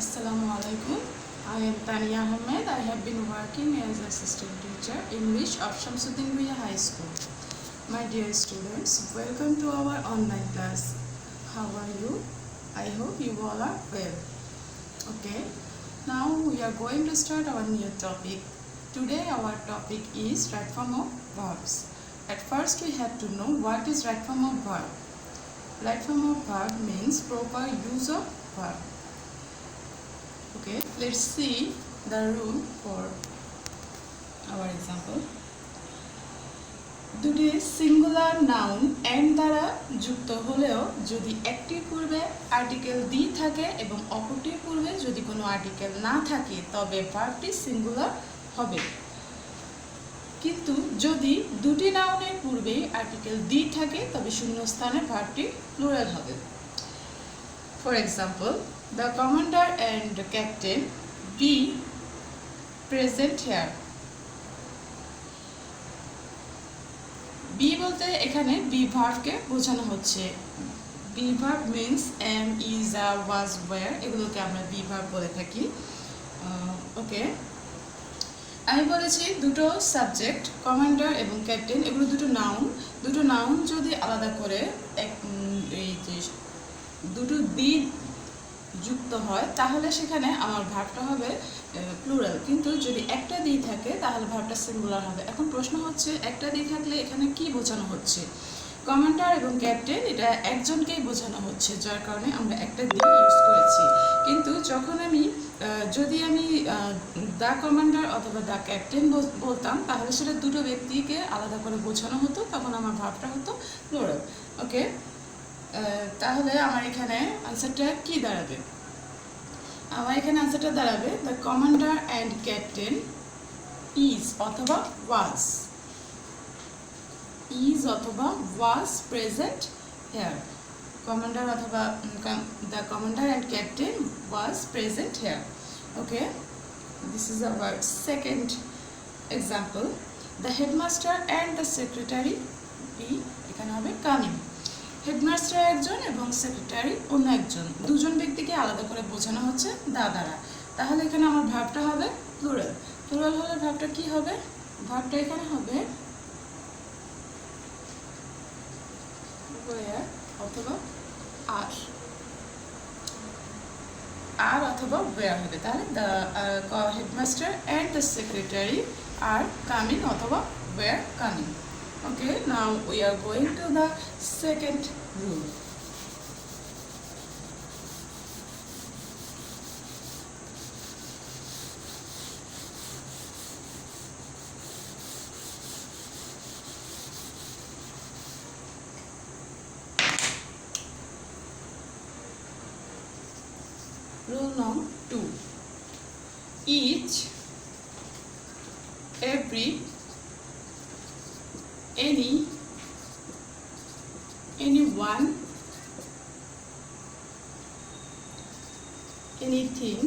Assalamu alaikum. I am Tania Ahmed. I have been working as assistant teacher English of Shamsuddin Bhuiya High School. My dear students, welcome to our online class. How are you? I hope you all are well. Okay. Now we are going to start our new topic. Today our topic is right form of verbs. At first we have to know what is right form of verb. Right form of verb means proper use of verb. Okay, let's see the rule for our example. দুটি singular noun and দ্বারা যুক্ত হলেও যদি একটির পূর্বে article the থাকে এবং অপরটির পূর্বে যদি কোনো আর্টিকেল না থাকে তবে ভার্বটি সিঙ্গুলার হবে। কিন্তু যদি দুটি নাউনের পূর্বে আর্টিকেল দি থাকে তবে শূন্যস্থানে ভার্বটি প্লুরাল হবে। For example, the commander and the captain be present here. Be বলতে এখানে be verb কে বোঝানো হচ্ছে। Be verb means am, is, are, was, were এগুলোকে আমরা be verb বলে থাকি। ওকে, আমি বলেছি দুটো সাবজেক্ট কমান্ডার এবং ক্যাপ্টেন এগুলো দুটো নাউন যদি আলাদা করে এই যে দুটো দি যুক্ত হয় তাহলে সেখানে আমার ভার্বটা হবে প্লুরাল, কিন্তু যদি একটা দি থাকে তাহলে ভার্বটা সিঙ্গুলার হবে। এখন প্রশ্ন হচ্ছে একটা দি থাকলে এখানে কি বোঝানো হচ্ছে? কমান্ডার এবং ক্যাপ্টেন এটা একজনকেই বোঝানো হচ্ছে, যার কারণে আমরা একটা দি ইউজ করেছি। কিন্তু যখন যদি আমি দ্য কমান্ডার অথবা দ্য ক্যাপ্টেন বলতাম তাহলে সেটা দুটো ব্যক্তিকে আলাদা করে বোঝানো হতো, তখন আমার ভার্বটা হতো প্লুরাল। ওকে, তাহলে আমার এখানে আনসারটা কি দাঁড়াবে? আমার এখানে আনসারটা দাঁড়াবে the commander and captain is অথবা ওয়াজ প্রেজেন্ট হেয়ার। কমান্ডার অথবা the commander and captain was present here. Okay, this is our second example. The headmaster and the secretary be, এখানে হবে কামিং। হেডমাস্টার একজন এবং সেক্রেটারি অন্য একজন, দুজন ব্যক্তিকে আলাদা করে বোঝানো হচ্ছে দা দ্বারা। তাহলে এখানে আমার ভার্বটা হবে প্লুরাল। প্লুরাল হলে ভার্বটা কি হবে? ভার্বটা এখানে হবে ওয়্যার অথবা আর অথবা ওয়্যার হবে। তাহলে the headmaster and the secretary are coming অথবা were coming. Okay, now we are going to the second rule. Rule number 2. Each, every, anyone, anything,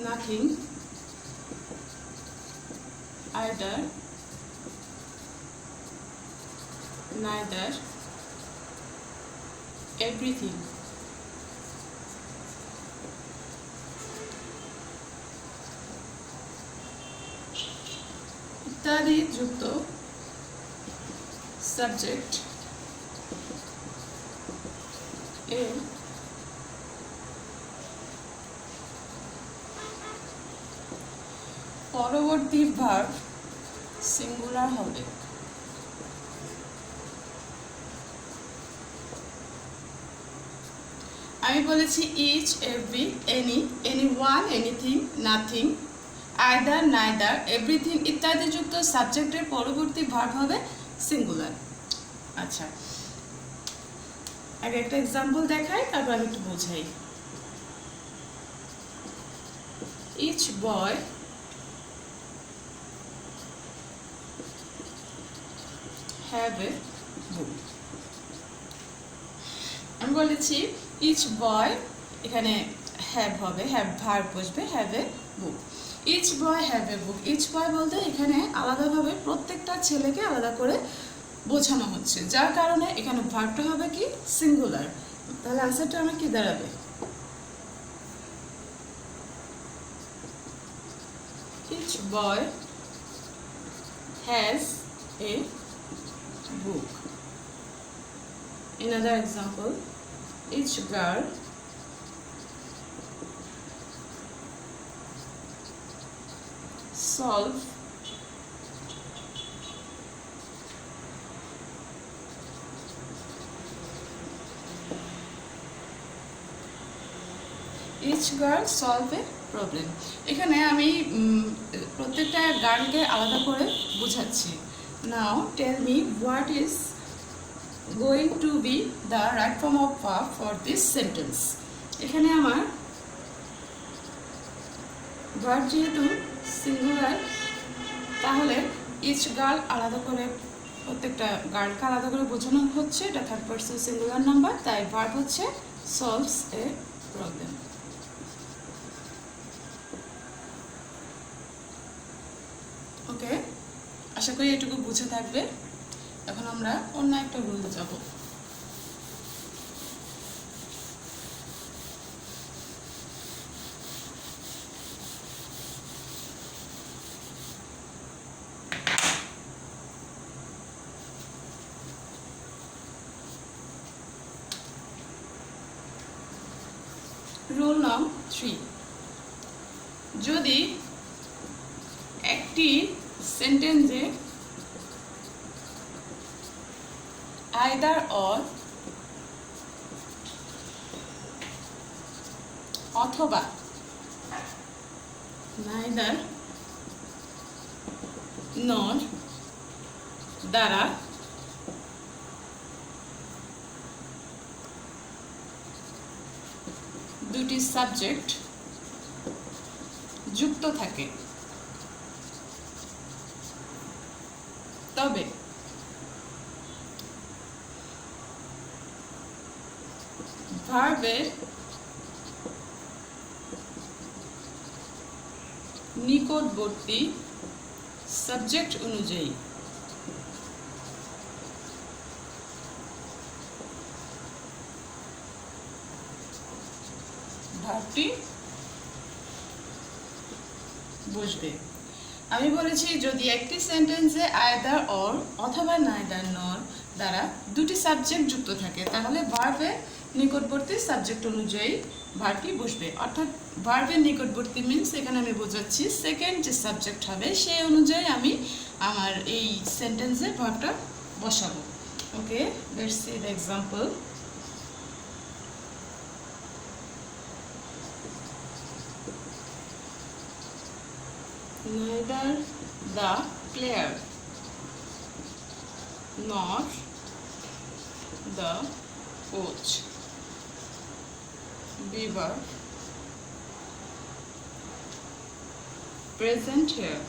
nothing, either, neither, everything. ইত্যাদি যুক্ত সাবজেক্ট এর পরবর্তী verb singular হবে। আমি বলেছি each, every, anyone, anything, nothing, either, neither, everything ইত্যাদি যুক্ত সাবজেক্টের পরবর্তী ভার্ব হবে সিঙ্গুলার। আচ্ছা, আগে একটা এক্সাম্পল দেখাই, তারপর আমি একটু বোঝাই। Each boy have a book. আমি বলেছি ইচ বয়, এখানে হ্যাভ হবে, হ্যাভ ভার্ব বসবে, have a book. Each boy have a book. Each boy বলতে এখানে আলাদাভাবে প্রত্যেকটা ছেলেকে আলাদা করে বোঝানো হচ্ছে, যার কারণে এখানে ভার্বটা হবে কি সিঙ্গুলার। তাহলে আনসারটা আমার কি দাঁড়াবে? boy has a book. Another example, each girl solve each girl solve a problem. এখানে আমি প্রত্যেকটা গার্লকে আলাদা করে বোঝাচ্ছি। Now tell me what is going to be the right form of verb for this sentence. এখানে আমার ভার্ব যেহেতু singular, তাহলে ইচ গার্ল আলাদা করে, প্রত্যেকটা গার্লকে আলাদা করে বোঝানো হচ্ছে। এটা থার্ড পারসন সিঙ্গুলার নাম্বার, তাই ভার্ব হচ্ছে সলভস এ প্রবলেম। ওকে, আশা করি এটুকু বুঝে থাকবে। এখন আমরা অন্য একটা রুলে যাব। রুল নং 3, যদি একটি সেন্টেন্সে আইদার অর অথবা নাইদার নর দ্বারা দুটি সাবজেক্ট যুক্ত থাকে, তবে ভার্বের নিকটবর্তী সাবজেক্ট অনুযায়ী ভার্বটি বসবে। আমি বলেছি যদি একটি সেন্টেন্সে আইদার অর অথবা নাইদার নর দ্বারা দুটি সাবজেক্ট যুক্ত থাকে, তাহলে ভার্বের নিকটবর্তী সাবজেক্ট অনুযায়ী ভার্বটি বসবে। অর্থাৎ ভার্বের নিকটবর্তী মিন্স এখানে আমি বোঝাচ্ছি সেকেন্ড যে সাবজেক্ট হবে সেই অনুযায়ী আমি আমার এই সেন্টেন্সে ভার্বটা বসাবো। Okay, let's see the example. Neither the player nor the coach were present here.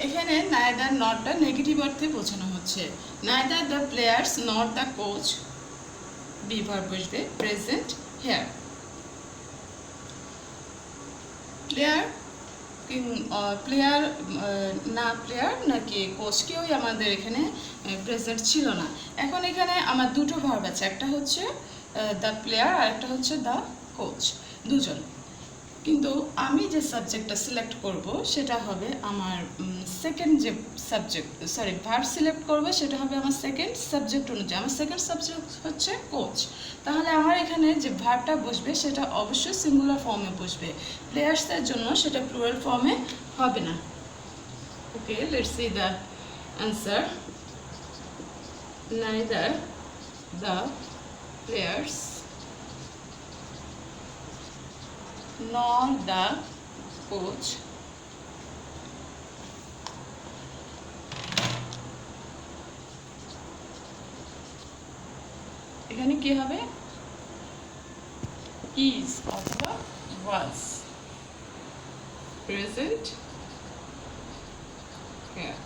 এখানে neither নটটা নেগেটিভ অর্থে বোঝানো হচ্ছে। neither the players nor the coach বিভার বসবে প্রেজেন্ট হেয়ার। প্লেয়ার না প্লেয়ার নাকি কোচ কেউই আমাদের এখানে প্রেজেন্ট ছিল না। এখন এখানে আমার দুটো ভার্ব আছে, একটা হচ্ছে দ্য প্লেয়ার আর একটা হচ্ছে দ্য কোচ, দুজন। কিন্তু আমি যে সাবজেক্টটা সিলেক্ট করব সেটা হবে আমার সেকেন্ড যে ভার্ব সিলেক্ট করব সেটা হবে আমার সেকেন্ড সাবজেক্ট অনুযায়ী। আমার সেকেন্ড সাবজেক্ট হচ্ছে কোচ, তাহলে আমার এখানে যে ভার্বটা বসবে সেটা অবশ্যই সিঙ্গুলার ফর্মে বসবে। প্লেয়ার্সদের জন্য সেটা প্লুরাল ফর্মে হবে না। Okay, let's see the answer. neither the players nor the coach এখানে কি হবে? is অথবা was present here.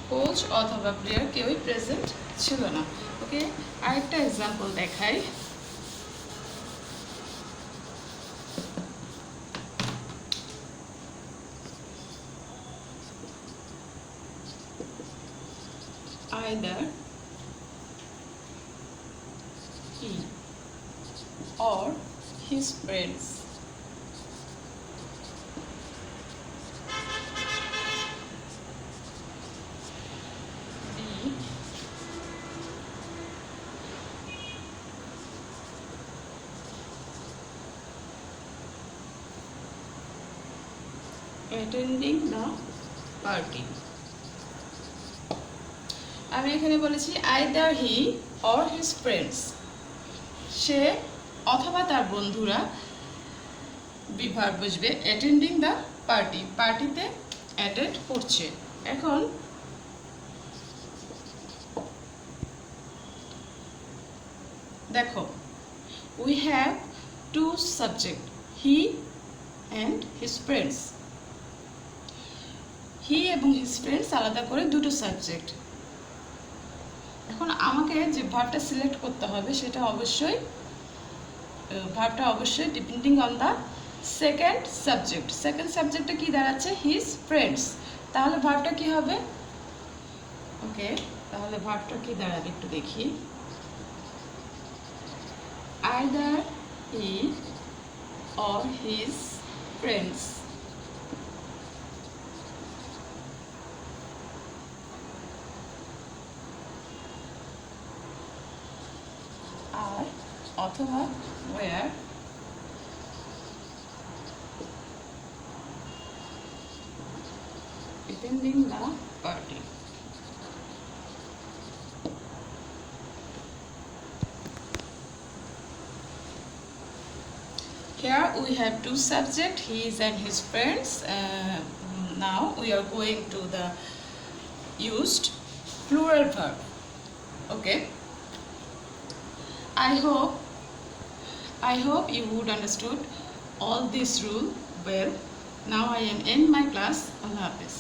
কোচ অথবা প্লেয়ার কেউই প্রেজেন্ট ছিল না। ওকে, আরেকটা এক্সাম্পল দেখাই। either he or his friends. Be attending the party. আমি এখানে বলেছি either he or his friends, সে অথবা তার বন্ধুরা বি ভার্ব বুঝবে অ্যাটেন্ডিং দ্য পার্টি, পার্টিতে অ্যাটেন্ড করছে। এখন দেখো, we have two subject, he and his friends. He এবং হিজ ফ্রেন্ডস আলাদা করে দুটো সাবজেক্ট। এখন আমাকে যে ভার্বটা সিলেক্ট করতে হবে সেটা অবশ্যই depending on the second subject. Second সাবজেক্টে কি দাঁড়াচ্ছে? His friends. তাহলে ভার্বটা কি হবে? ওকে, তাহলে ভার্বটা কি দাঁড়াবে একটু দেখি। Either he or his friends. আর অথবা where attending the party. Here we have two subjects, his and his friends. Now we are going to the used plural verb. Okay, I hope you would understood all this rule well. Now I am in my class. Allah Hafiz.